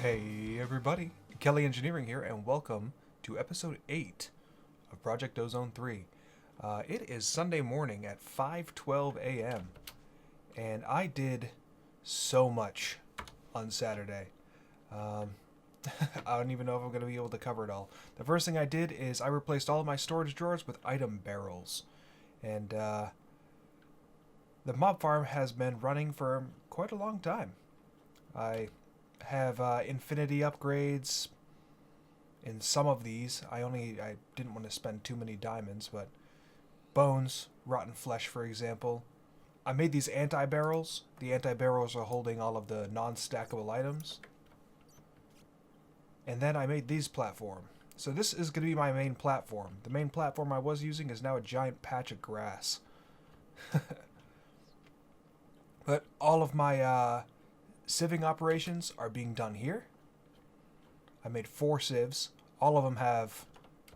Hey everybody, Kelly Engineering here, and welcome to episode 8 of Project Ozone 3. It is Sunday morning at 5:12 a.m. and I did so much on Saturday. Um, I don't even know if I'm going to be able to cover it all. The first thing I did is I replaced all of my storage drawers with item barrels, and the mob farm has been running for quite a long time. I have infinity upgrades in some of these. I didn't want to spend too many diamonds, but bones, rotten flesh, for example. I made these anti-barrels. The anti-barrels are holding all of the non-stackable items. And then I made these platform. So this is going to be my main platform. The main platform I was using is now a giant patch of grass. But all of my sieving operations are being done here. I made 4 sieves. All of them have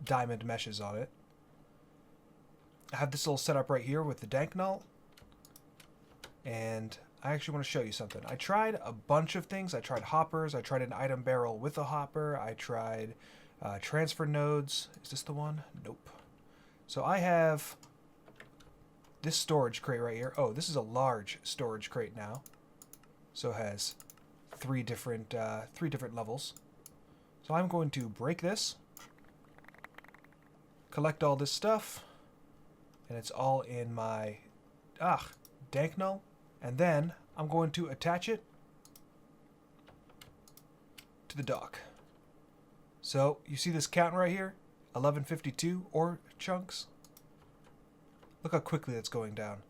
diamond meshes on it. I have this little setup right here with the dank null. And I actually want to show you something. I tried a bunch of things. I tried hoppers. I tried an item barrel with a hopper. I tried transfer nodes. Is this the one? Nope. So I have this storage crate right here. Oh, this is a large storage crate now. So it has three different levels. So I'm going to break this, collect all this stuff, and it's all in my dank null, and then I'm going to attach it to the dock. So you see this count right here, 1152 ore chunks. Look how quickly it's going down.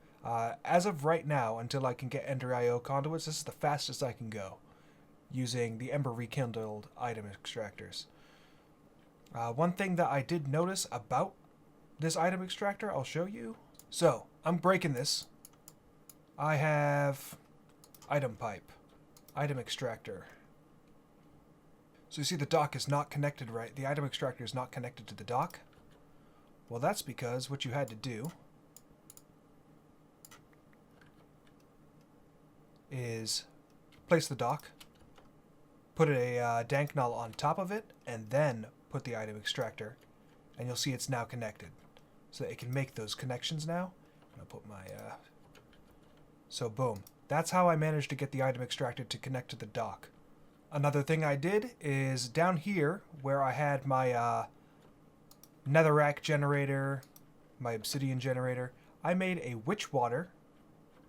As of right now, until I can get Ender IO conduits, this is the fastest I can go using the Ember Rekindled item extractors. One thing that I did notice about this item extractor, I'll show you. So, I'm breaking this. I have item pipe, item extractor. So you see the dock is not connected right. The item extractor is not connected to the dock. Well, that's because what you had to do is place the dock, put a dank null on top of it, and then put the item extractor, and you'll see it's now connected. So it can make those connections now. I'll put my so boom. That's how I managed to get the item extractor to connect to the dock. Another thing I did is down here where I had my netherrack generator, my obsidian generator, I made a witch water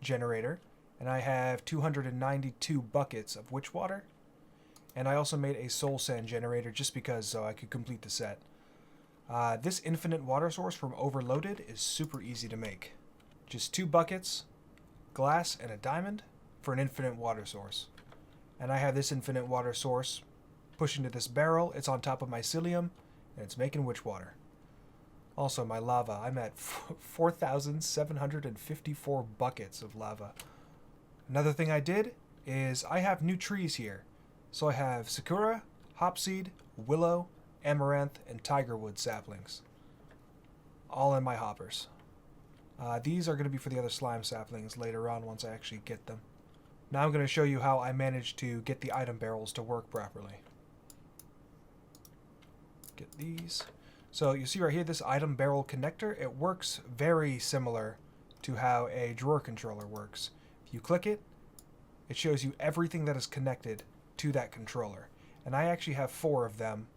generator. And I have 292 buckets of witch water. And I also made a soul sand generator just because so I could complete the set. This infinite water source from Overloaded is super easy to make. Just 2 buckets, glass, and a diamond for an infinite water source. And I have this infinite water source pushed into this barrel. It's on top of my psyllium, and it's making witch water. Also, my lava. I'm at 4,754 buckets of lava. Another thing I did is I have new trees here. So I have Sakura, Hopseed, Willow, Amaranth, and Tigerwood saplings. All in my hoppers. These are going to be for the other slime saplings later on once I actually get them. Now I'm going to show you how I managed to get the item barrels to work properly. Get these. So you see right here this item barrel connector. It works very similar to how a drawer controller works. You click it, it shows you everything that is connected to that controller. And I actually have 4 of them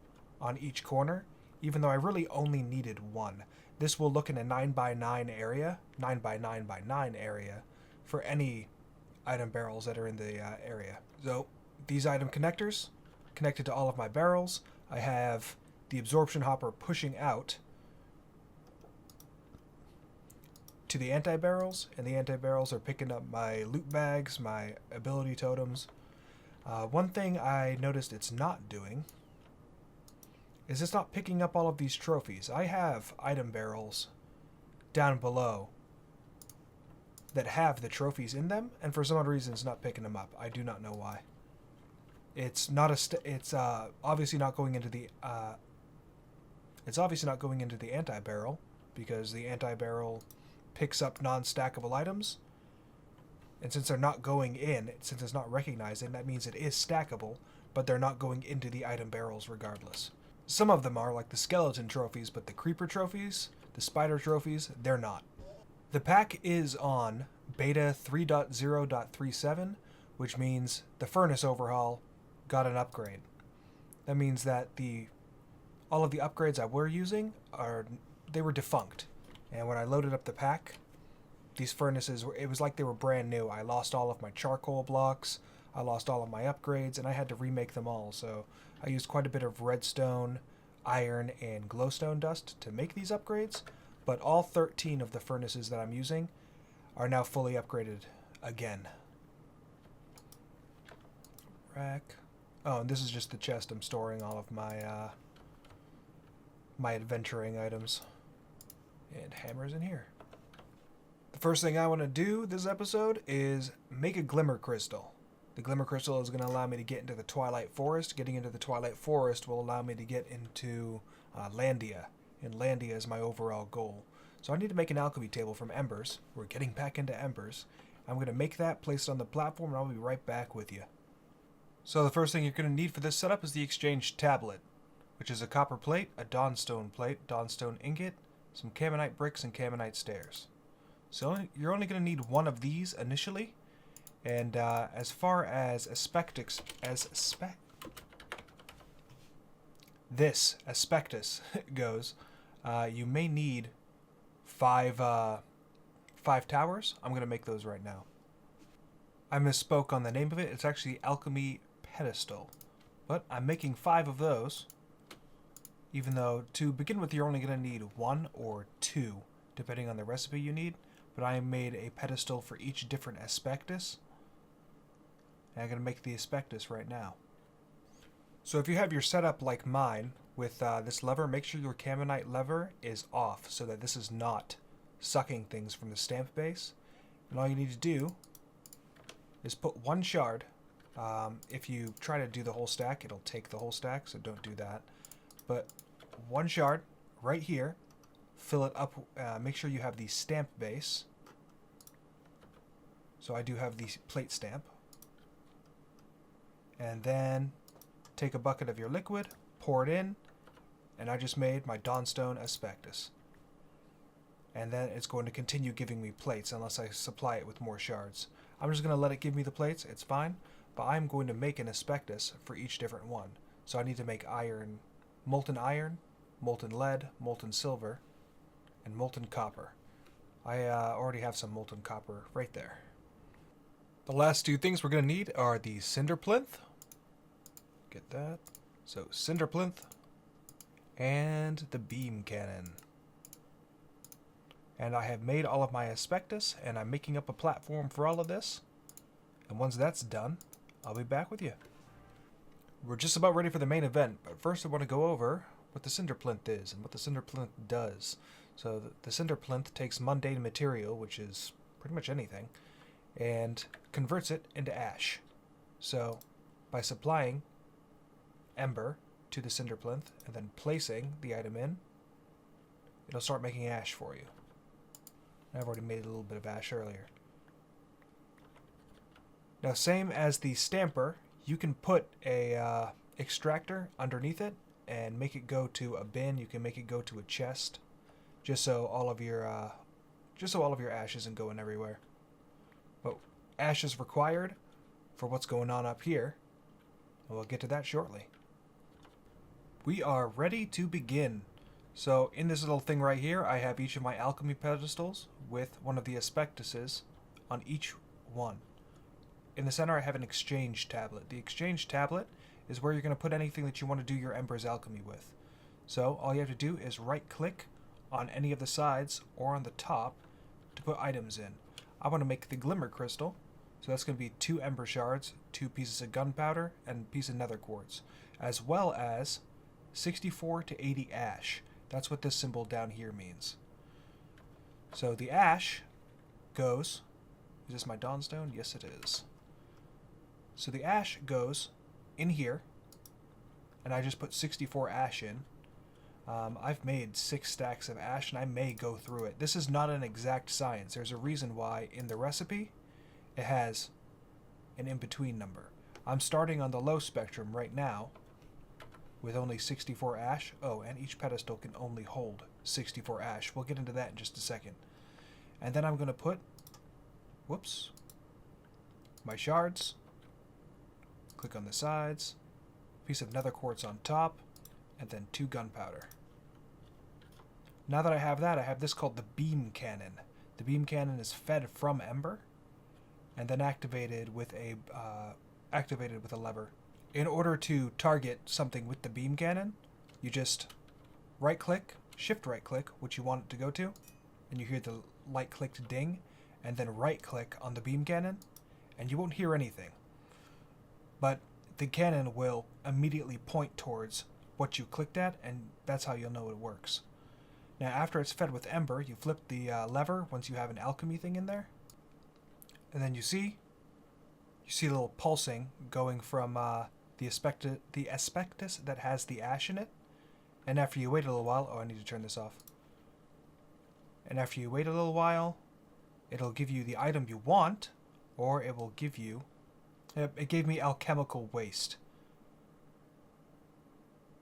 on each corner, even though I really only needed 1. This will look in a 9x9 area, 9x9x9 area, for any item barrels that are in the area. So these item connectors, connected to all of my barrels. I have the absorption hopper pushing out to the anti-barrels, and the anti-barrels are picking up my loot bags, my ability totems. One thing I noticed it's not doing is it's not picking up all of these trophies. I have item barrels down below that have the trophies in them, and for some odd reason it's not picking them up. I do not know why. It's not it's obviously not going into the anti-barrel, because the anti-barrel picks up non-stackable items, and since they're not going in, since it's not recognizing, that means it is stackable, but they're not going into the item barrels regardless. Some of them are, like the skeleton trophies, but the creeper trophies, the spider trophies, they're not. The pack is on beta 3.0.37, which means the furnace overhaul got an upgrade. That means that all of the upgrades I were using they were defunct. And when I loaded up the pack, these furnaces, it was like they were brand new. I lost all of my charcoal blocks, I lost all of my upgrades, and I had to remake them all. So I used quite a bit of redstone, iron, and glowstone dust to make these upgrades, but all 13 of the furnaces that I'm using are now fully upgraded again. Rack. Oh, and this is just the chest I'm storing all of my my adventuring items. And hammers in here. The first thing I want to do this episode is make a Glimmer Crystal. The Glimmer Crystal is going to allow me to get into the Twilight Forest. Getting into the Twilight Forest will allow me to get into Landia. And Landia is my overall goal. So I need to make an alchemy table from Embers. We're getting back into Embers. I'm going to make that, place it on the platform, and I'll be right back with you. So the first thing you're going to need for this setup is the Exchange Tablet, which is a copper plate, a dawnstone plate, dawnstone ingot, some Caminite bricks, and Caminite stairs. So you're only going to need one of these initially. And as far as this aspectus goes, you may need five towers. I'm going to make those right now. I misspoke on the name of it. It's actually Alchemy Pedestal. But I'm making 5 of those, even though to begin with you're only going to need 1 or 2, depending on the recipe you need. But I made a pedestal for each different aspectus. And I'm going to make the aspectus right now. So if you have your setup like mine with this lever, make sure your Caminite lever is off so that this is not sucking things from the stamp base. And all you need to do is put 1 shard. If you try to do the whole stack, it'll take the whole stack, so don't do that. But 1 shard right here, fill it up, make sure you have the stamp base. So I do have the plate stamp. And then take a bucket of your liquid, pour it in, and I just made my Dawnstone Aspectus. And then it's going to continue giving me plates unless I supply it with more shards. I'm just going to let it give me the plates, it's fine, but I'm going to make an Aspectus for each different one. So I need to make molten iron, molten lead, molten silver, and molten copper. I already have some molten copper right there. The last 2 things we're going to need are the Cinder Plinth. Get that. So Cinder Plinth and the beam cannon. And I have made all of my aspectus, and I'm making up a platform for all of this. And once that's done, I'll be back with you. We're just about ready for the main event, but first I want to go over what the Cinder Plinth is and what the Cinder Plinth does. So the Cinder Plinth takes mundane material, which is pretty much anything, and converts it into ash. So by supplying ember to the Cinder Plinth and then placing the item in, it'll start making ash for you. I've already made a little bit of ash earlier. Now, same as the stamper, you can put a extractor underneath it and make it go to a bin. You can make it go to a chest, just so all of your ash isn't going everywhere. But ash is required for what's going on up here. We'll get to that shortly. We are ready to begin. So in this little thing right here, I have each of my alchemy pedestals with one of the aspectuses on each one. In the center, I have an exchange tablet. The exchange tablet is where you're going to put anything that you want to do your Embers Alchemy with. So all you have to do is right-click on any of the sides or on the top to put items in. I want to make the Glimmer Crystal, so that's going to be 2 Ember Shards, 2 pieces of gunpowder, and a piece of nether quartz, as well as 64 to 80 ash. That's what this symbol down here means. So the ash goes... Is this my Dawnstone? Yes, it is. So the ash goes in here, and I just put 64 ash in. I've made 6 stacks of ash, and I may go through it. This is not an exact science. There's a reason why in the recipe it has an in-between number. I'm starting on the low spectrum right now with only 64 ash. Oh, and each pedestal can only hold 64 ash. We'll get into that in just a second. And then I'm going to put, whoops, my shards. Click on the sides, piece of nether quartz on top, and then 2 gunpowder. Now that I have that, I have this called the beam cannon. The beam cannon is fed from Ember, and then activated with a lever. In order to target something with the beam cannon, you just right-click, shift right-click, which you want it to go to, and you hear the light-clicked ding, and then right-click on the beam cannon, and you won't hear anything. But the cannon will immediately point towards what you clicked at, and that's how you'll know it works. Now, after it's fed with Ember, you flip the lever once you have an alchemy thing in there, and then you see a little pulsing going from the aspectus that has the ash in it. And after you wait a little while, oh, I need to turn this off. And after you wait a little while, it'll give you the item you want, or it will give you. It gave me alchemical waste.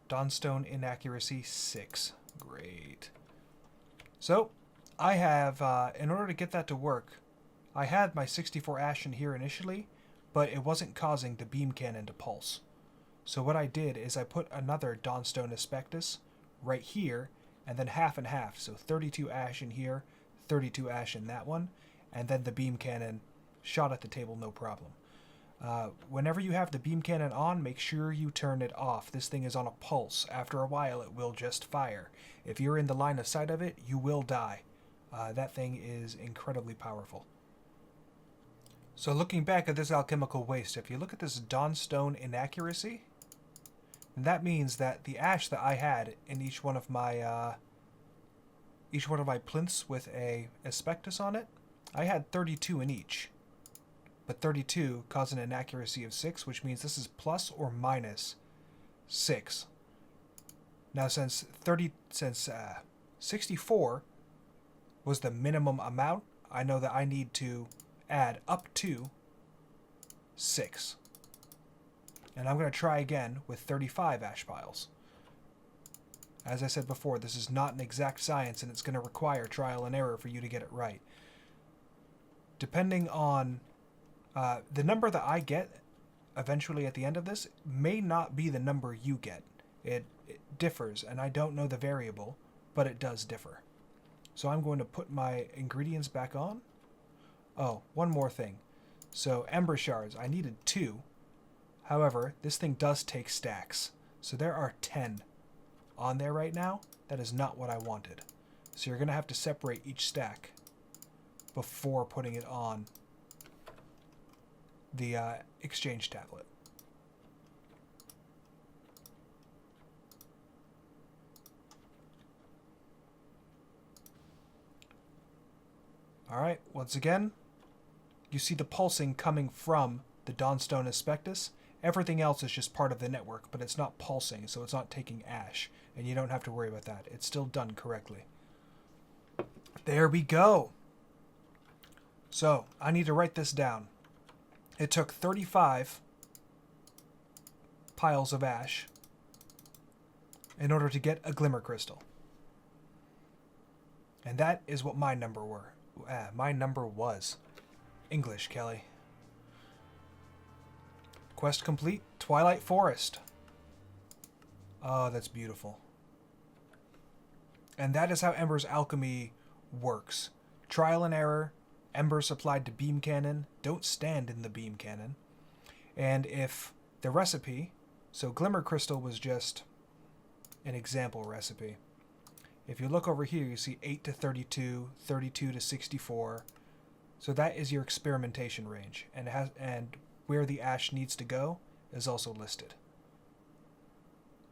Dawnstone inaccuracy 6. Great. So, I have, in order to get that to work, I had my 64 ash in here initially, but it wasn't causing the beam cannon to pulse. So what I did is I put another Dawnstone aspectus right here, and then half and half. So 32 ash in here, 32 ash in that one, and then the beam cannon shot at the table no problem. Whenever you have the beam cannon on, make sure you turn it off. This thing is on a pulse. After a while, it will just fire. If you're in the line of sight of it, you will die. That thing is incredibly powerful. So looking back at this alchemical waste, if you look at this Dawnstone inaccuracy, that means that the ash that I had in each one of my plinths with a aspectus on it, I had 32 in each. But 32 caused an inaccuracy of 6, which means this is plus or minus 6. Now, since 64 was the minimum amount, I know that I need to add up to 6. And I'm going to try again with 35 ash piles. As I said before, this is not an exact science, and it's going to require trial and error for you to get it right. Depending on the number that I get eventually at the end of this may not be the number you get. It differs, and I don't know the variable, but it does differ. So I'm going to put my ingredients back on. Oh, one more thing. So Ember shards, I needed 2. However, this thing does take stacks. So there are 10 on there right now. That is not what I wanted. So you're going to have to separate each stack before putting it on the exchange tablet. Alright, once again, you see the pulsing coming from the Dawnstone aspectus. Everything else is just part of the network, but it's not pulsing, so it's not taking ash, and you don't have to worry about that. It's still done correctly. There we go! So, I need to write this down. It took 35 piles of ash in order to get a Glimmer Crystal. And that is what my number were. My number was. English, Kelly. Quest complete. Twilight Forest. Oh, that's beautiful. And that is how Embers Alchemy works. Trial and error. Ember supplied to beam cannon. Don't stand in the beam cannon. And if the recipe... So Glimmer Crystal was just an example recipe. If you look over here, you see 8 to 32, 32 to 64. So that is your experimentation range. And where the ash needs to go is also listed.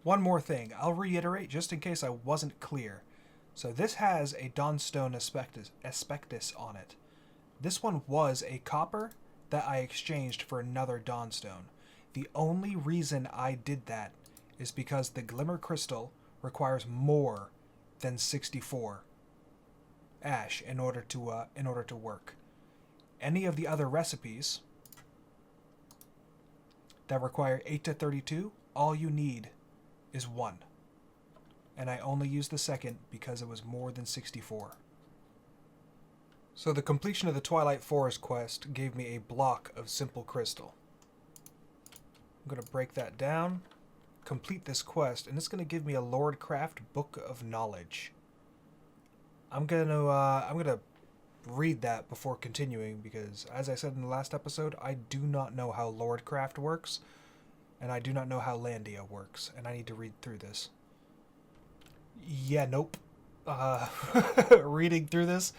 One more thing. I'll reiterate just in case I wasn't clear. So this has a Dawnstone aspectus on it. This one was a copper that I exchanged for another Dawnstone. The only reason I did that is because the Glimmer Crystal requires more than 64 ash in order to work. Any of the other recipes that require 8 to 32, all you need is 1. And I only used the second because it was more than 64. So the completion of the Twilight Forest quest gave me a block of simple crystal. I'm going to break that down, complete this quest, and it's going to give me a Lordcraft Book of Knowledge. I'm going to read that before continuing because, as I said in the last episode, I do not know how Lordcraft works, and I do not know how Landia works, and I need to read through this. Yeah, nope. Reading through this,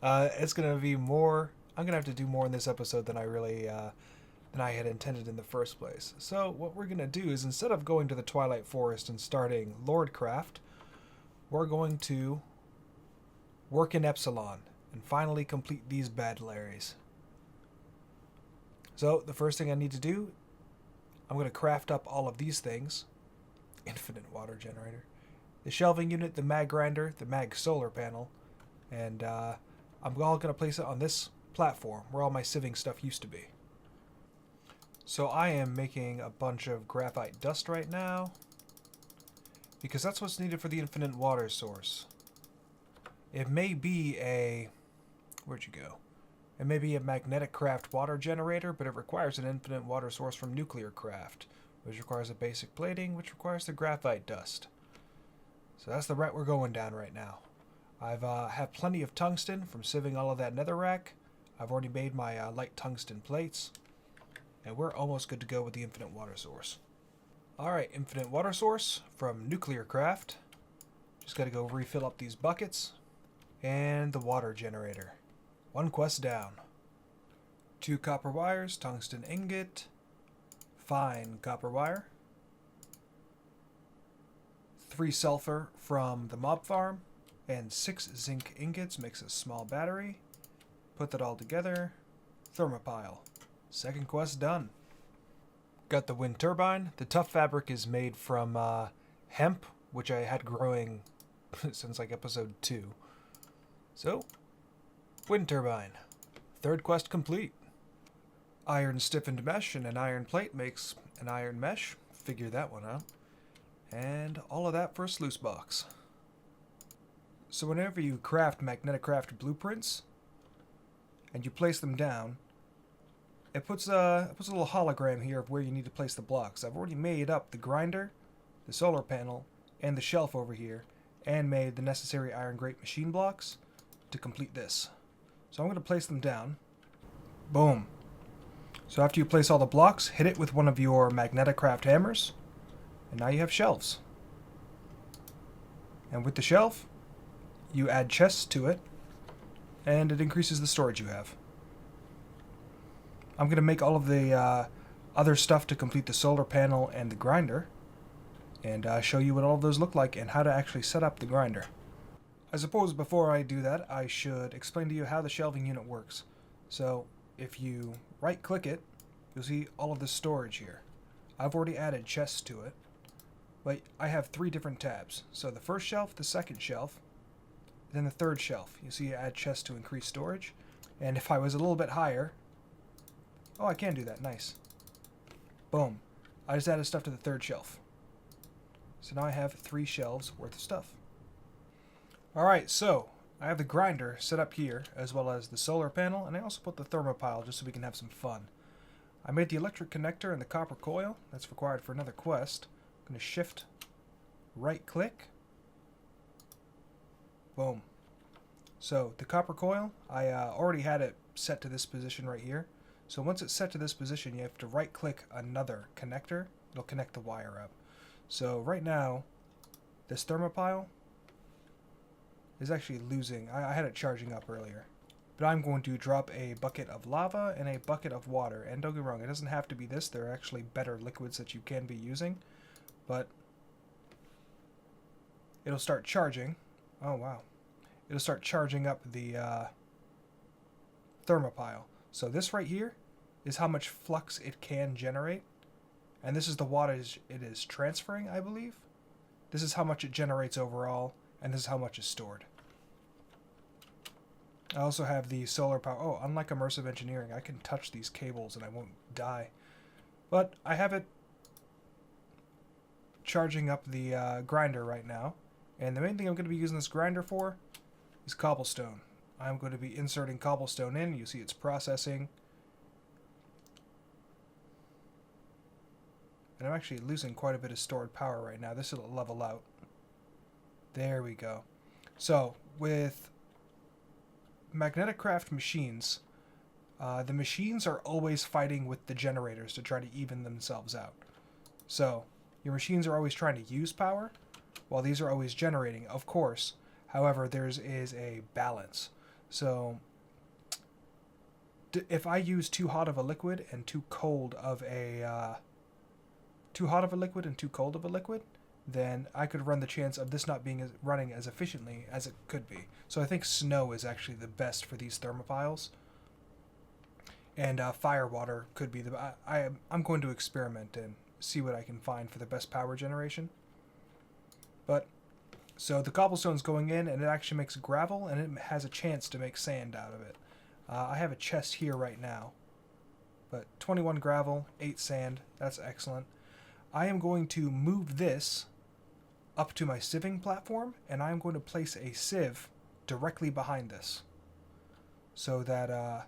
it's going to be more... I'm going to have to do more in this episode than I really... than I had intended in the first place. So what we're going to do is, instead of going to the Twilight Forest and starting Lordcraft, we're going to work in Epsilon and finally complete these battlearies. So the first thing I need to do, I'm going to craft up all of these things. Infinite water generator. The Shelving Unit, the Mag Grinder, the Mag Solar Panel, and I'm all going to place it on this platform where all my sieving stuff used to be. So I am making a bunch of graphite dust right now because that's what's needed for the infinite water source. It may be a... Where'd you go? It may be a Magneticraft water generator, but it requires an infinite water source from Nuclearcraft, which requires a basic plating, which requires the graphite dust. So that's the route we're going down right now. I've have plenty of tungsten from sieving all of that netherrack. I've already made my light tungsten plates. And we're almost good to go with the infinite water source. Alright, infinite water source from Nuclearcraft. Just gotta go refill up these buckets. And the water generator. 1 quest down. 2 copper wires, tungsten ingot, fine copper wire. 3 sulfur from the mob farm. And 6 zinc ingots makes a small battery. Put that all together. Thermopile. 2nd quest done. Got the wind turbine. The tough fabric is made from hemp, which I had growing since like episode 2. So, wind turbine. 3rd quest complete. Iron stiffened mesh and an iron plate makes an iron mesh. Figure that one out. And all of that for a sluice box. So whenever you craft Magneticraft blueprints and you place them down, it puts a little hologram here of where you need to place the blocks. I've already made up the grinder, the solar panel, and the shelf over here, and made the necessary iron grate machine blocks to complete this. So I'm going to place them down. Boom. So after you place all the blocks, hit it with one of your Magneticraft hammers, and now you have shelves. And with the shelf, you add chests to it, and it increases the storage you have. I'm going to make all of the other stuff to complete the solar panel and the grinder, and show you what all of those look like and how to actually set up the grinder. I suppose before I do that, I should explain to you how the shelving unit works. So if you right click it, you'll see all of the storage here. I've already added chests to it, but I have 3 different tabs. So the first shelf, the second shelf, then the third shelf. You see, add chests to increase storage. And if I was a little bit higher, oh, I can do that. Nice. Boom. I just added stuff to the third shelf. So now I have 3 shelves worth of stuff. Alright, so I have the grinder set up here, as well as the solar panel, and I also put the thermopile just so we can have some fun. I made the electric connector and the copper coil. That's required for another quest. I'm going to shift, right click. Boom. So the copper coil, I already had it set to this position right here. So once it's set to this position, you have to right click another connector. It'll connect the wire up. So right now, this thermopile is actually losing. I had it charging up earlier. But I'm going to drop a bucket of lava and a bucket of water. And don't get me wrong, it doesn't have to be this. There are actually better liquids that you can be using. But it'll start charging. Oh, wow. It'll start charging up the thermopile. So this right here is how much flux it can generate. And this is the wattage it is transferring, I believe. This is how much it generates overall, and this is how much is stored. I also have the solar power. Oh, unlike immersive engineering, I can touch these cables and I won't die. But I have it charging up the grinder right now. And the main thing I'm going to be using this grinder for is cobblestone. I'm going to be inserting cobblestone in. You see it's processing. And I'm actually losing quite a bit of stored power right now. This will level out. There we go. So, with Magneticraft machines, the machines are always fighting with the generators to try to even themselves out. So, your machines are always trying to use power, while these are always generating, of course. However, there is a balance. So, if I use too hot of a liquid and too cold of a liquid, then I could run the chance of this not being running as efficiently as it could be. So I think snow is actually the best for these thermophiles. And fire water could be the... I'm going to experiment and see what I can find for the best power generation. But, so the cobblestone's going in, and it actually makes gravel, and it has a chance to make sand out of it. I have a chest here right now. But 21 gravel, 8 sand, that's excellent. I am going to move this up to my sieving platform, and I'm going to place a sieve directly behind this, so that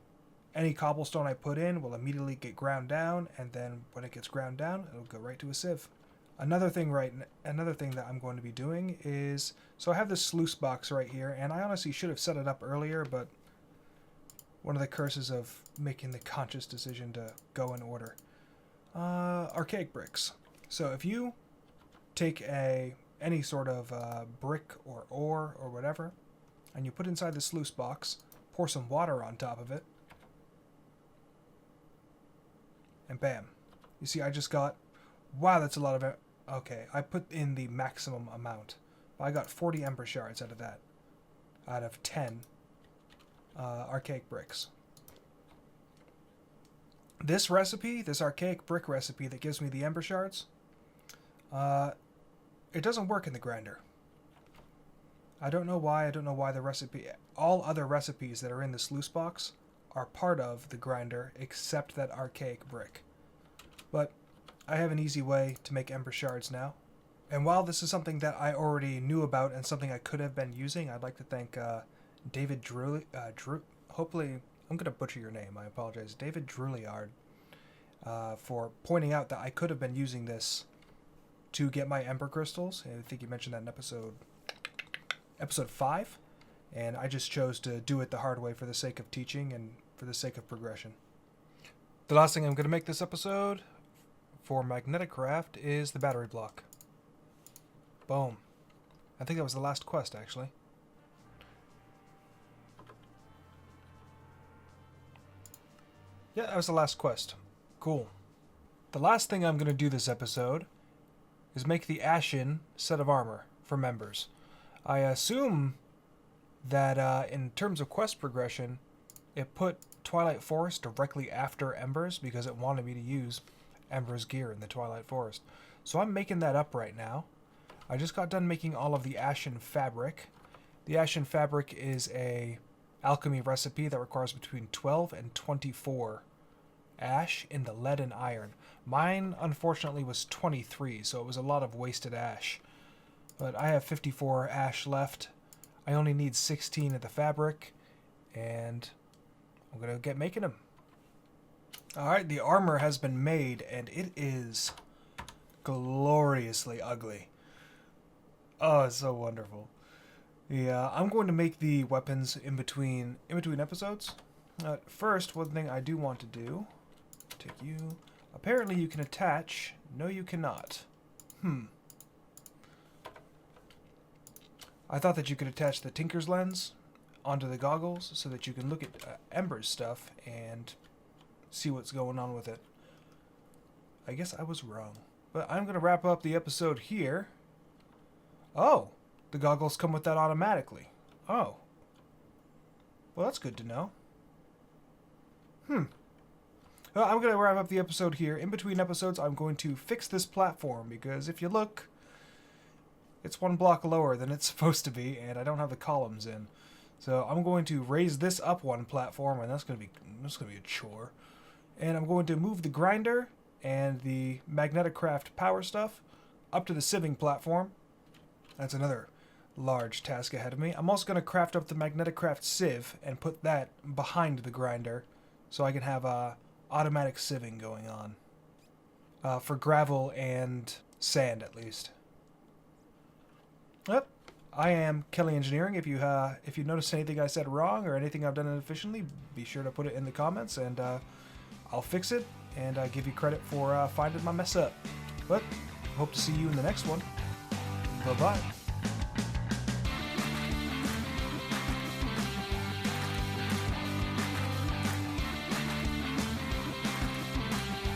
any cobblestone I put in will immediately get ground down, and then when it gets ground down, it'll go right to a sieve. Another thing that I'm going to be doing is, so I have this sluice box right here, and I honestly should have set it up earlier, but one of the curses of making the conscious decision to go in order. Archaic bricks. So if you take any sort of brick or ore or whatever, and you put inside the sluice box, pour some water on top of it, and bam. You see, I just got... Wow, that's a lot of... Okay, I put in the maximum amount. I got 40 ember shards out of that. Out of 10 archaic bricks. This recipe, this archaic brick recipe that gives me the ember shards, it doesn't work in the grinder. I don't know why. I don't know why the recipe... All other recipes that are in the sluice box are part of the grinder, except that archaic brick. But I have an easy way to make ember shards now. And while this is something that I already knew about and something I could have been using, I'd like to thank David hopefully, I'm going to butcher your name, I apologize. David Druliard, for pointing out that I could have been using this to get my ember crystals. I think you mentioned that in episode 5. And I just chose to do it the hard way for the sake of teaching and for the sake of progression. The last thing I'm going to make this episode for Magneticraft is the battery block. Boom. I think that was the last quest, actually. Yeah, that was the last quest. Cool. The last thing I'm going to do this episode is make the Ashen set of armor for members. I assume that in terms of quest progression, it put Twilight Forest directly after Embers because it wanted me to use Embers gear in the Twilight Forest. So I'm making that up right now. I just got done making all of the Ashen fabric. The Ashen fabric is a alchemy recipe that requires between 12 and 24 ash in the lead and iron. Mine, unfortunately, was 23, so it was a lot of wasted ash. But I have 54 ash left. I only need 16 of the fabric, and I'm going to get making them. Alright, the armor has been made, and it is gloriously ugly. Oh, it's so wonderful. Yeah, I'm going to make the weapons in between episodes. First, one thing I do want to do, take you. Apparently you can attach. No, you cannot. I thought that you could attach the Tinker's Lens onto the goggles so that you can look at Ember's stuff and see what's going on with it. I guess I was wrong. But I'm going to wrap up the episode here. Oh, the goggles come with that automatically. Oh. Well, that's good to know. Well, I'm going to wrap up the episode here. In between episodes, I'm going to fix this platform because if you look, it's one block lower than it's supposed to be, and I don't have the columns in. So I'm going to raise this up one platform, and that's going to be a chore. And I'm going to move the grinder and the Magneticraft Power stuff up to the sieving platform. That's another large task ahead of me. I'm also going to craft up the Magneticraft sieve and put that behind the grinder so I can have automatic sieving going on. For gravel and sand, at least. Yep. I am Kelly Engineering. If you notice anything I said wrong or anything I've done inefficiently, be sure to put it in the comments, and I'll fix it and give you credit for finding my mess up. But hope to see you in the next one. Bye-bye.